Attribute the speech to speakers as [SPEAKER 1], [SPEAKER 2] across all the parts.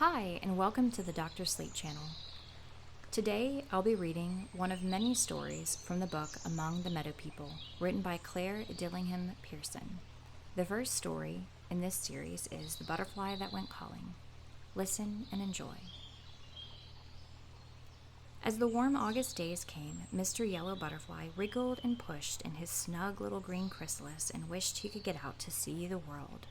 [SPEAKER 1] Hi, and welcome to the Dr. Sleep channel. Today, I'll be reading one of many stories from the book Among the Meadow People, written by Clara D. Pierson. The first story in this series is The Butterfly That Went Calling. Listen and enjoy. As the warm August days came, Mr. Yellow Butterfly wriggled and pushed in his snug little green chrysalis and wished he could get out to see the world.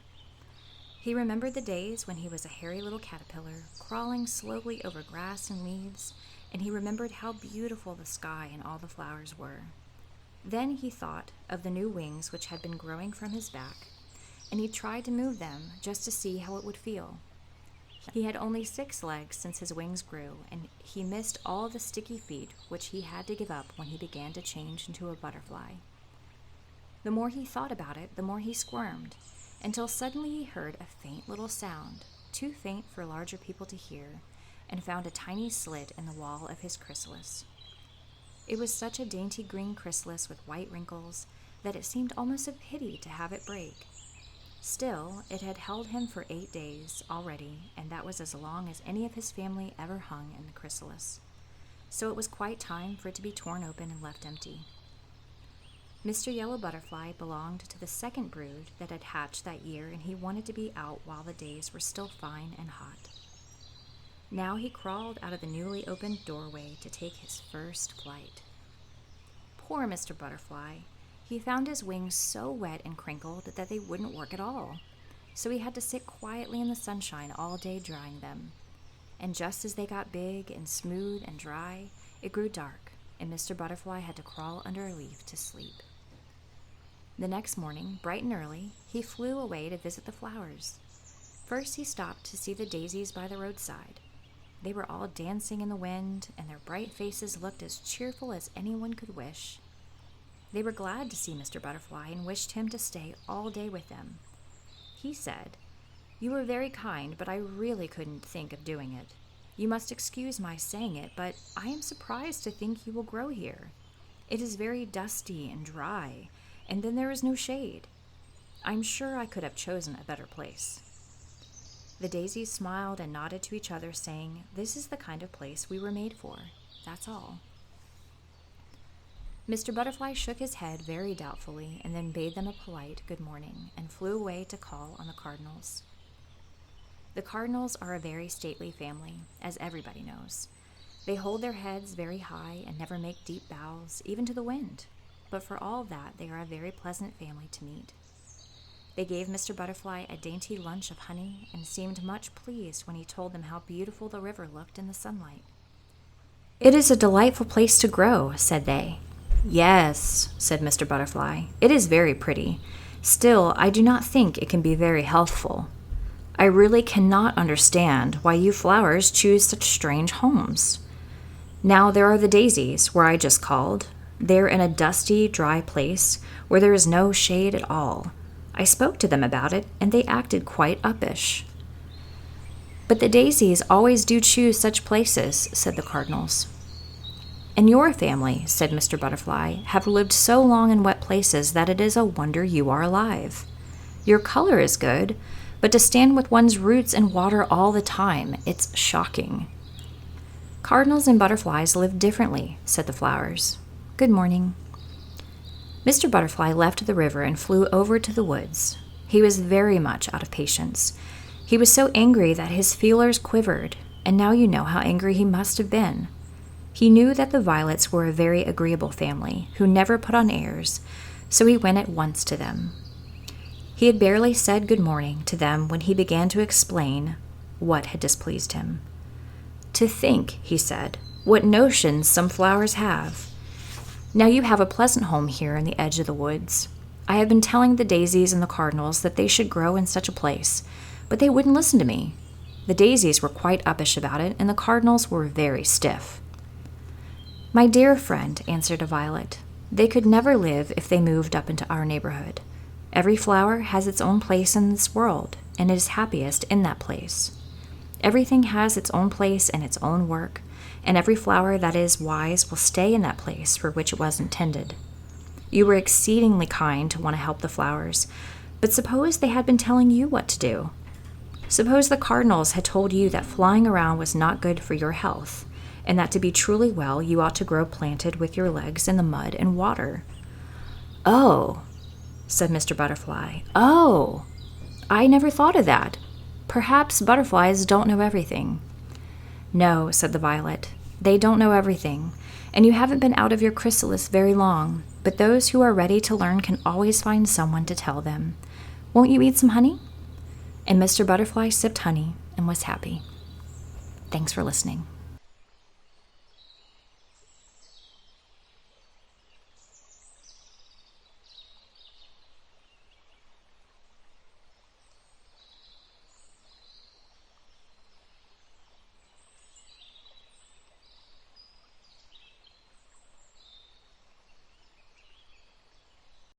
[SPEAKER 1] He remembered the days when he was a hairy little caterpillar, crawling slowly over grass and leaves, and he remembered how beautiful the sky and all the flowers were. Then he thought of the new wings which had been growing from his back, and he tried to move them just to see how it would feel. He had only 6 legs since his wings grew, and he missed all the sticky feet which he had to give up when he began to change into a butterfly. The more he thought about it, the more he squirmed, until suddenly he heard a faint little sound, too faint for larger people to hear, and found a tiny slit in the wall of his chrysalis. It was such a dainty green chrysalis with white wrinkles that it seemed almost a pity to have it break. Still, it had held him for 8 days already, and that was as long as any of his family ever hung in the chrysalis. So it was quite time for it to be torn open and left empty. Mr. Yellow Butterfly belonged to the second brood that had hatched that year, and he wanted to be out while the days were still fine and hot. Now he crawled out of the newly opened doorway to take his first flight. Poor Mr. Butterfly! He found his wings so wet and crinkled that they wouldn't work at all, so he had to sit quietly in the sunshine all day drying them. And just as they got big and smooth and dry, it grew dark, and Mr. Butterfly had to crawl under a leaf to sleep. The next morning, bright and early, he flew away to visit the flowers. First, he stopped to see the daisies by the roadside. They were all dancing in the wind, and their bright faces looked as cheerful as anyone could wish. They were glad to see Mr. Butterfly and wished him to stay all day with them. He said, "You were very kind, but I really couldn't think of doing it. You must excuse my saying it, but I am surprised to think you will grow here. It is very dusty and dry, and then there is no shade. I'm sure I could have chosen a better place." The daisies smiled and nodded to each other, saying, "This is the kind of place we were made for. That's all." Mr. Butterfly shook his head very doubtfully and then bade them a polite good morning and flew away to call on the cardinals. The cardinals are a very stately family, as everybody knows. They hold their heads very high and never make deep bows, even to the wind. But for all that, they are a very pleasant family to meet. They gave Mr. Butterfly a dainty lunch of honey and seemed much pleased when he told them how beautiful the river looked in the sunlight. "It is a delightful place to grow," said they. "Yes," said Mr. Butterfly, "it is very pretty. Still, I do not think it can be very healthful. I really cannot understand why you flowers choose such strange homes. Now there are the daisies, where I just called. They're in a dusty, dry place where there is no shade at all. I spoke to them about it, and they acted quite uppish." "But the daisies always do choose such places," said the cardinals. "And your family," said Mr. Butterfly, "have lived so long in wet places that it is a wonder you are alive. Your color is good, but to stand with one's roots in water all the time, it's shocking." "Cardinals and butterflies live differently," said the flowers. "Good morning." Mr. Butterfly left the river and flew over to the woods. He was very much out of patience. He was so angry that his feelers quivered, and now you know how angry he must have been. He knew that the violets were a very agreeable family, who never put on airs, so he went at once to them. He had barely said good morning to them when he began to explain what had displeased him. "To think," he said, "what notions some flowers have. Now you have a pleasant home here in the edge of the woods. I have been telling the daisies and the cardinals that they should grow in such a place, but they wouldn't listen to me. The daisies were quite uppish about it, and the cardinals were very stiff." "My dear friend," answered a violet, "they could never live if they moved up into our neighborhood. Every flower has its own place in this world, and it is happiest in that place. Everything has its own place and its own work, and every flower that is wise will stay in that place for which it was intended. You were exceedingly kind to want to help the flowers, but suppose they had been telling you what to do?" Suppose the cardinals had told you that flying around was not good for your health, and that to be truly well you ought to grow planted with your legs in the mud and water. "Oh," said Mr. Butterfly. "Oh, I never thought of that. Perhaps butterflies don't know everything." "No," said the violet, "they don't know everything, and you haven't been out of your chrysalis very long, but those who are ready to learn can always find someone to tell them. Won't you eat some honey?" And Mr. Butterfly sipped honey and was happy. Thanks for listening.